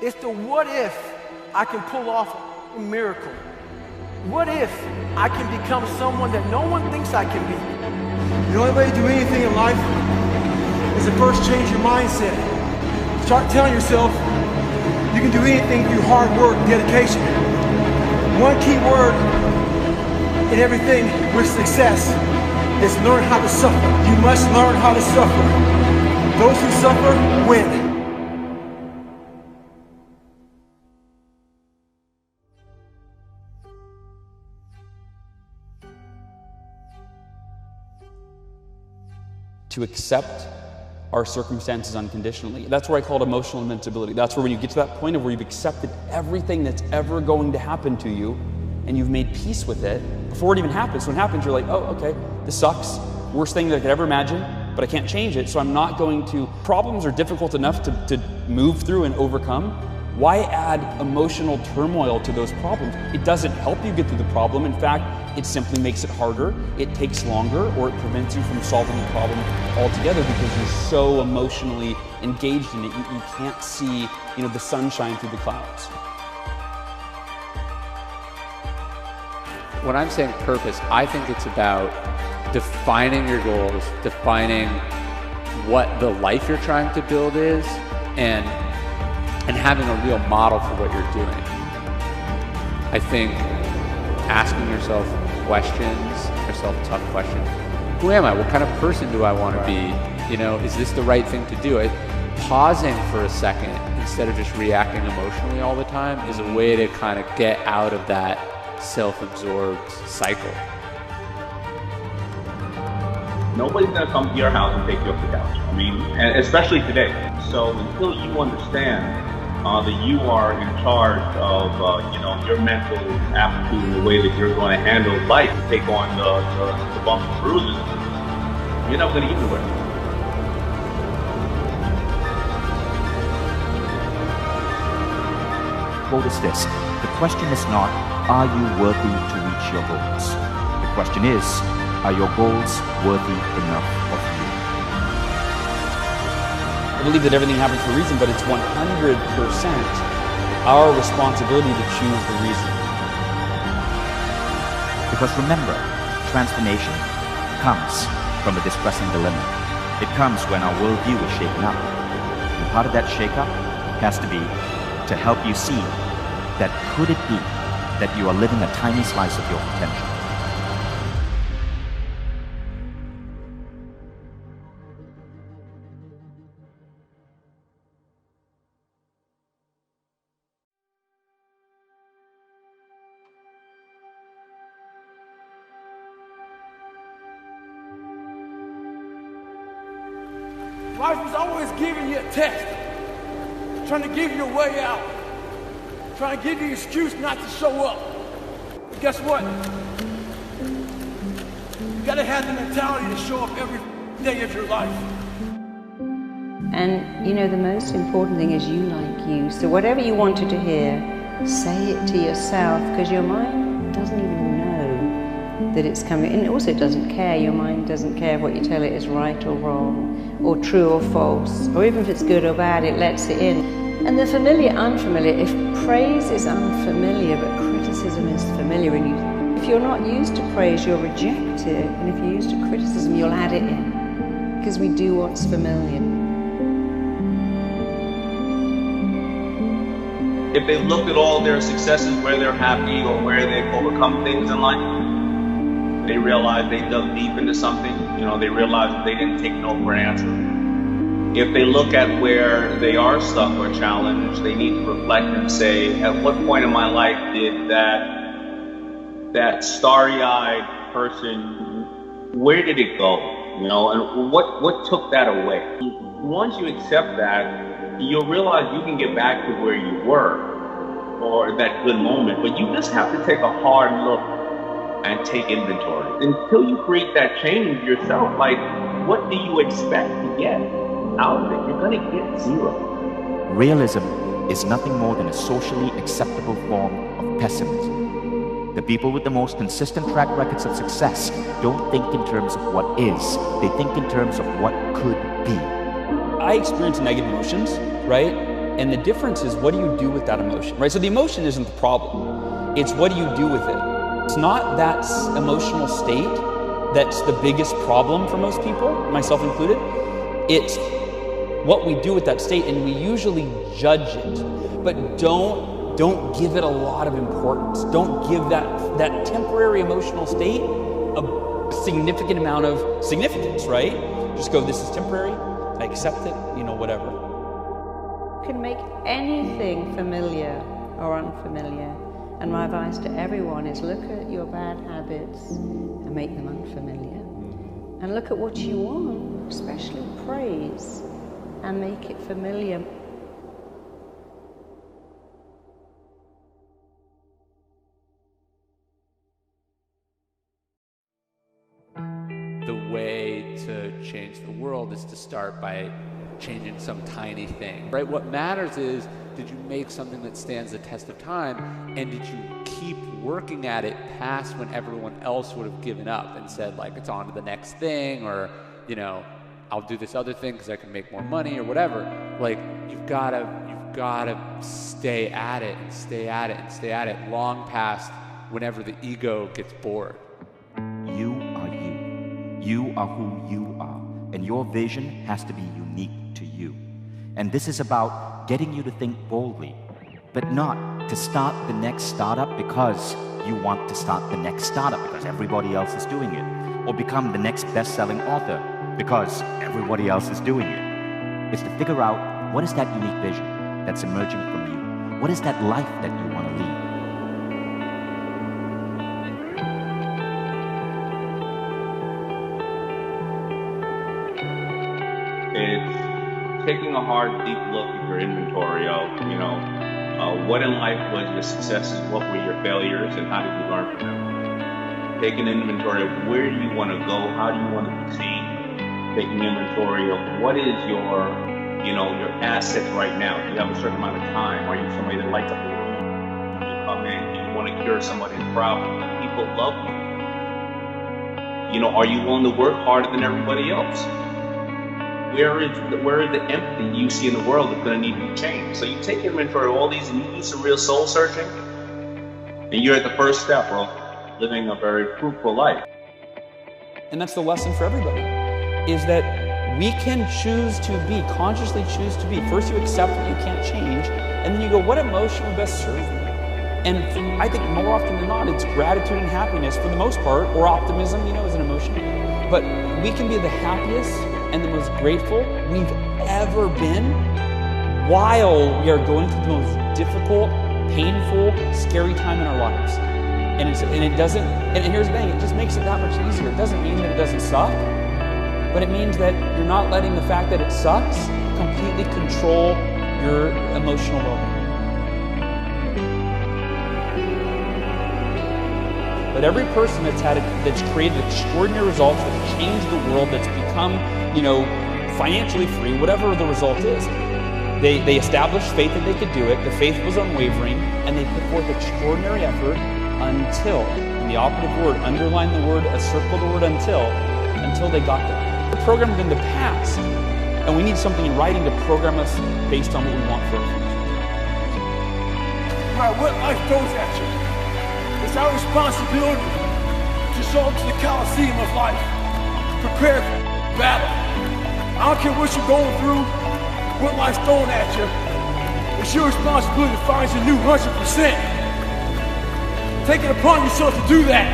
It's the what if I can pull off a miracle. What if I can become someone that no one thinks I can be? The only way to do anything in life is to first change your mindset. Start telling yourself you can do anything through hard work and dedication. One key word in everything with success is learn how to suffer. You must learn how to suffer. Those who suffer win. To accept our circumstances unconditionally. That's where I call it emotional invincibility. That's where when you get to that point of where you've accepted everything that's ever going to happen to you and you've made peace with it before it even happens. When it happens, you're like, oh, okay, this sucks. Worst thing that I could ever imagine, but I can't change it, so I'm not going to. Problems are difficult enough to move through and overcome. Why add emotional turmoil to those problems? It doesn't help you get through the problem. In fact, it simply makes it harder, it takes longer, or it prevents you from solving the problem altogether because you're so emotionally engaged in it, you can't see, the sunshine through the clouds. When I'm saying purpose, I think it's about defining your goals, defining what the life you're trying to build is, and having a real model for what you're doing. I think asking yourself tough questions. Who am I? What kind of person do I want to be? Is this the right thing to do? Pausing for a second instead of just reacting emotionally all the time is a way to kind of get out of that self-absorbed cycle. Nobody's going to come to your house and take you off the couch. And especially today. So until you understand that you are in charge of your mental aptitude and the way that you're going to handle life, take on the bumps and bruises, you're never going to get anywhere. Quote is this: the question is not, are you worthy to reach your goals? The question is, are your goals worthy enough of you? I believe that everything happens for a reason, but it's 100% our responsibility to choose the reason. Because remember, transformation comes from a distressing dilemma. It comes when our worldview is shaken up. And part of that shake-up has to be to help you see that could it be that you are living a tiny slice of your potential. Life is always giving you a test, trying to give you a way out, trying to give you an excuse not to show up. But guess what? You gotta have the mentality to show up every day of your life. And the most important thing is you like you. So whatever you wanted to hear, say it to yourself, because your mind doesn't even know that it's coming. And also it doesn't care. Your mind doesn't care if what you tell it is right or wrong, or true or false, or even if it's good or bad, it lets it in. And the familiar, unfamiliar, if praise is unfamiliar but criticism is familiar, and if you're not used to praise, you'll reject it, and if you're used to criticism, you'll add it in, because we do what's familiar. If they look at all their successes, where they're happy or where they've overcome things in life, they realize they dug deep into something. They realize that they didn't take no for an answer. If they look at where they are stuck or challenged, they need to reflect and say, at what point in my life did that starry-eyed person, where did it go? And what took that away? Once you accept that, you'll realize you can get back to where you were, or that good moment, but you just have to take a hard look and take inventory. Until you create that change yourself, what do you expect to get out of it? You're gonna get zero. Realism is nothing more than a socially acceptable form of pessimism. The people with the most consistent track records of success don't think in terms of what is, they think in terms of what could be. I experience negative emotions, right? And the difference is, what do you do with that emotion, right? So the emotion isn't the problem. It's what do you do with it? It's not that emotional state that's the biggest problem for most people, myself included. It's what we do with that state, and we usually judge it. But don't give it a lot of importance. Don't give that temporary emotional state a significant amount of significance, right? Just go, this is temporary, I accept it, whatever. You can make anything familiar or unfamiliar. And my advice to everyone is look at your bad habits and make them unfamiliar. And look at what you want, especially praise, and make it familiar. The way to change the world is to start by changing some tiny thing, right? What matters is, did you make something that stands the test of time, and did you keep working at it past when everyone else would have given up and said, like, it's on to the next thing, or, I'll do this other thing because I can make more money or whatever. Like, you've gotta stay at it and stay at it and stay at it long past whenever the ego gets bored. You are you. You are who you are. And your vision has to be unique to you. And this is about getting you to think boldly, but not to start the next startup because you want to start the next startup because everybody else is doing it, or become the next best-selling author because everybody else is doing it. It's to figure out, what is that unique vision that's emerging from you? What is that life that you want to lead? It's taking a hard, deep look at your inventory of, what in life was your successes, what were your failures, and how did you learn from them? Taking inventory of where do you want to go, how do you want to be seen? Taking inventory of what is your assets right now. Do you have a certain amount of time? Are you somebody that lights up the room? When you come in, do you want to cure somebody's problem? Do people love you? Are you willing to work harder than everybody else? Where is the empathy you see in the world that's going to need to be changed? So you take inventory of all these needs, some real soul searching, and you're at the first step of living a very fruitful life. And that's the lesson for everybody, is that we can choose to be, consciously choose to be. First you accept what you can't change, and then you go, what emotion will best serve me? And I think more often than not, it's gratitude and happiness for the most part, or optimism, is an emotion. But we can be the happiest and the most grateful we've ever been while we are going through the most difficult, painful, scary time in our lives. And here's the thing, it just makes it that much easier. It doesn't mean that it doesn't suck, but it means that you're not letting the fact that it sucks completely control your emotional well-being. But every person that's created extraordinary results, that's changed the world, that's become, financially free, whatever the result is, they established faith that they could do it. The faith was unwavering, and they put forth extraordinary effort until, and the operative word, underline the word, circle the word until they got there. We're programmed in the past, and we need something in writing to program us based on what we want for our future. No matter what life throws at you, it's our responsibility to show up to the Coliseum of life, prepare for battle. I don't care what you're going through, what life's throwing at you. It's your responsibility to find your new 100%. Take it upon yourself to do that.